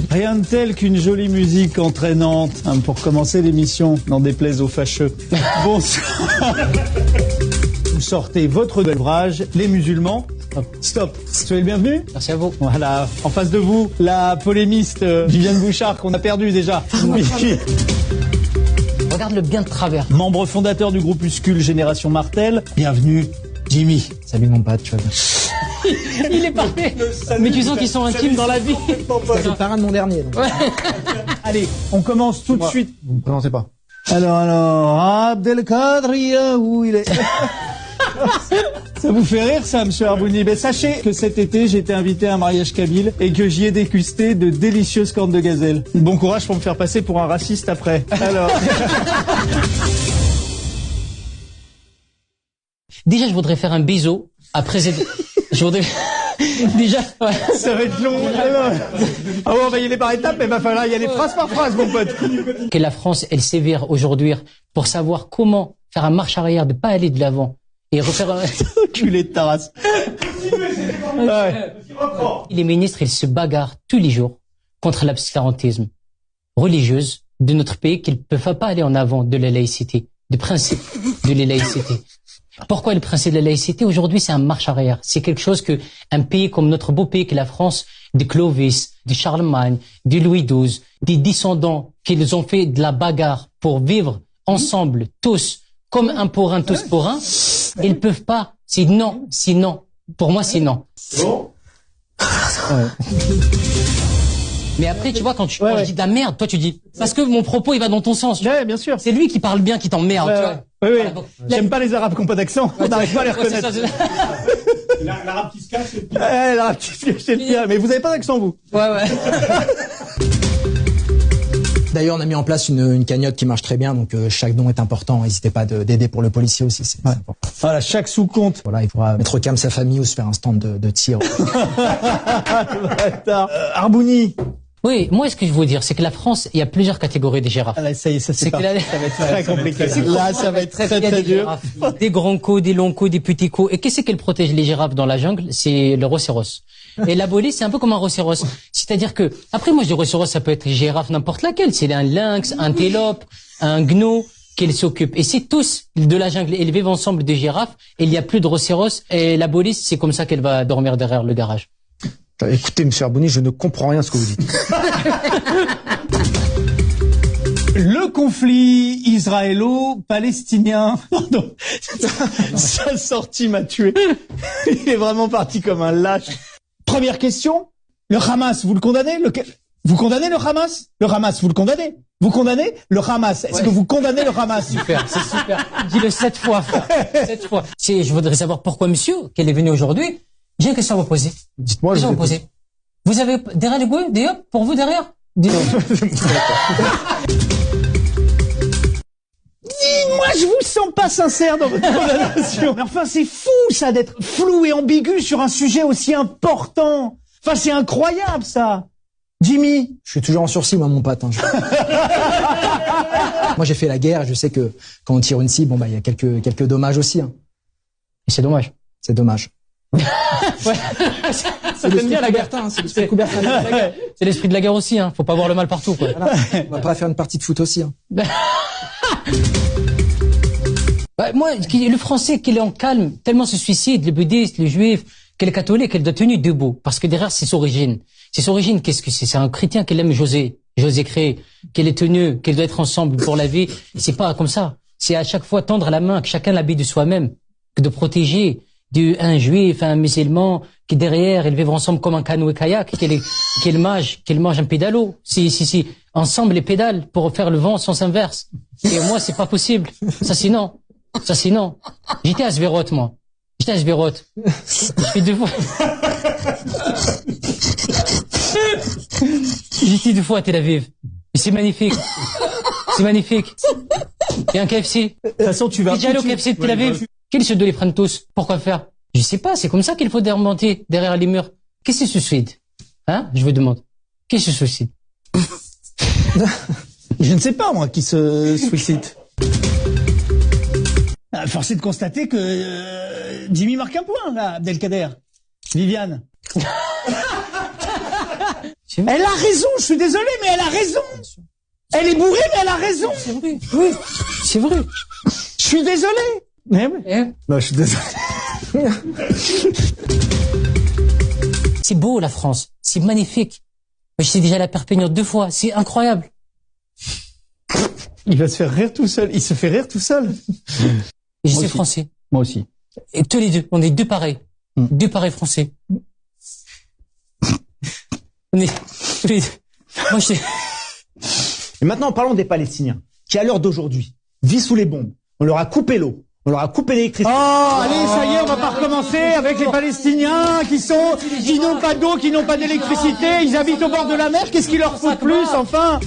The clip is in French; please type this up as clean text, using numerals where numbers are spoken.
Rien de tel qu'une jolie musique entraînante pour commencer l'émission, n'en déplaise aux fâcheux. Bonsoir. Vous sortez votre ouvrage, Les Musulmans. Stop. Soyez le bienvenu. Merci à vous. Voilà. En face de vous, la polémiste Viviane Bouchard qu'on a perdue déjà. Oui. Regarde-le bien de travers. Membre fondateur du groupuscule Génération Martel. Bienvenue, Jimmy. Salut mon pote, tu vas bien. Il est parfait. Mais tu sens qu'ils sont intimes dans la vie. C'est le parrain de mon dernier. Donc. Ouais. Allez, on commence tout de suite. Vous me présentez pas. Alors, Abdelkader, où il est? Ça vous fait rire ça, monsieur Arbouni? Ben, sachez que cet été, j'ai été invité à un mariage kabyle et que j'y ai dégusté de délicieuses cornes de gazelle. Bon courage pour me faire passer pour un raciste après. Alors. Déjà, je voudrais faire un bisou à président. Je voudrais... Déjà, ouais. Ça va être long. Ah bon, on va y aller par étapes, mais il va falloir y aller phrase par phrase, mon pote. Que la France, elle sévère aujourd'hui pour savoir comment faire un marche arrière, de pas aller de l'avant et refaire un... Culé de ta race. Ouais. Les ministres, ils se bagarrent tous les jours contre l'obscurantisme religieuse de notre pays, qu'ils ne peuvent pas aller en avant de la laïcité, du principe de la laïcité. Pourquoi le principe de la laïcité? Aujourd'hui, c'est un marche arrière. C'est quelque chose que un pays comme notre beau pays, que la France, de Clovis, de Charlemagne, de Louis XII, des descendants qu'ils ont fait de la bagarre pour vivre ensemble, tous, comme un pour un, tous pour un, ils peuvent pas. C'est non, c'est non. Pour moi, c'est non. Bon. Ouais. Mais après, tu vois, quand je dis de la merde, toi, tu dis, parce que mon propos, il va dans ton sens. Ouais, bien sûr. C'est lui qui parle bien, qui t'emmerde, tu vois. Oui, oui. Voilà, j'aime pas les Arabes qui n'ont pas d'accent. On n'arrive pas à les reconnaître. L'arabe qui se cache, c'est le pire. L'arabe qui se cache, c'est le pire. Mais vous avez pas d'accent, vous? Ouais. D'ailleurs, on a mis en place une cagnotte qui marche très bien, donc chaque don est important. N'hésitez pas d'aider pour le policier aussi, c'est important. Voilà, chaque sous compte. Voilà, il faudra mettre au calme sa famille ou se faire un stand de tir. Arbouni. Oui, moi, ce que je veux dire, c'est que la France, il y a plusieurs catégories de girafes. Ah là, ça y est, ça c'est pas. Ça va être très compliqué. Là, ça va être très dur. Des grands cots, des longs cots, des petits cots. Et qu'est-ce qu'elle protège les girafes dans la jungle? C'est le rhinocéros. Et la bolie, c'est un peu comme un rhinocéros. C'est-à-dire que, après, moi, je dis rhinocéros, ça peut être girafe n'importe laquelle. C'est un lynx, un antélope, un gnou qu'elle s'occupe. Et c'est tous de la jungle. Ils vivent ensemble de girafes. Et il n'y a plus de rhinocéros. Et la bolie, c'est comme ça qu'elle va dormir derrière le garage. Écoutez, monsieur Arbouni, je ne comprends rien à ce que vous dites. Le conflit israélo-palestinien. Pardon. Sa sortie m'a tué. Il est vraiment parti comme un lâche. Première question. Le Hamas, vous le condamnez? Vous condamnez le Hamas? Le Hamas, vous le condamnez? Vous condamnez le Hamas? Est-ce que vous condamnez le Hamas? Super, c'est super. Dis-le 7 fois, frère. 7 fois. Je voudrais savoir pourquoi monsieur, qu'elle est venue aujourd'hui. J'ai une question à vous poser. Dites-moi, je vais vous poser. Vous avez derrière le goût, des hop, pour vous derrière? Dis-le. Dis-moi, je vous sens pas sincère dans votre condamnation. Mais enfin, c'est fou, ça, d'être flou et ambigu sur un sujet aussi important. Enfin, c'est incroyable, ça. Jimmy. Je suis toujours en sursis, moi, mon pote. Hein. Moi, j'ai fait la guerre. Je sais que quand on tire une cible, il y a quelques dommages aussi. Hein. Et c'est dommage. C'est dommage. Ouais. C'est l'esprit de la guerre, hein, c'est l'esprit de la guerre. C'est l'esprit de la guerre aussi, hein. Faut pas voir le mal partout, quoi. Voilà. On va pas faire une partie de foot aussi, hein. Moi, le français, qu'il est en calme, tellement se suicide, le bouddhiste, le juif, qu'elle est catholique, elle doit tenir debout. Parce que derrière, c'est son origine. C'est son origine, qu'est-ce que c'est? C'est un chrétien qu'elle aime José créé, qu'elle est tenue, qu'elle doit être ensemble pour la vie. C'est pas comme ça. C'est à chaque fois tendre la main, que chacun l'habille de soi-même, que de protéger. Un juif, un musulman, qui derrière, ils vivent ensemble comme un canoë-kayak, qu'elle mange un pédalo. Si, ensemble les pédales pour faire le vent en sens inverse. Et moi, c'est pas possible. Ça, c'est non. J'étais à Sverot, moi. Je fais 2 fois. J'étais 2 fois à Tel Aviv. Et c'est magnifique. Il y a un KFC. De toute façon, tu vas... Déjà allé au KFC de Tel Aviv. Quels se les prennent tous? Pourquoi faire? Je sais pas, c'est comme ça qu'il faut remonter derrière les murs. Qu'est-ce que se suicide? Hein? Je vous demande. Qu'est-ce que se suicide? Je ne sais pas, moi, qui se suicide. Force est de constater que Jimmy marque un point, là, Abdelkader. Viviane. C'est vrai. Elle a raison, je suis désolé, mais elle a raison. Elle est bourrée, mais elle a raison. C'est vrai. Oui, c'est vrai. Je suis désolé. Mais oui. Non, je suis désolé. C'est beau, la France. C'est magnifique. Moi, je suis déjà allé à Perpignan 2 fois. C'est incroyable. Il va se faire rire tout seul. Il se fait rire tout seul. Et je Moi suis aussi. français. Moi aussi. Et tous les deux. On est deux pareils. Deux pareils français. On est tous les deux. Moi, je... Et maintenant, parlons des Palestiniens, qui à l'heure d'aujourd'hui vivent sous les bombes. On leur a coupé l'eau. On leur a coupé l'électricité. Oh, allez, ça y est, on va pas recommencer avec les Palestiniens qui n'ont pas d'eau, qui n'ont pas d'électricité. Ils habitent au bord de la mer. Qu'est-ce qu'il leur faut de plus, enfin?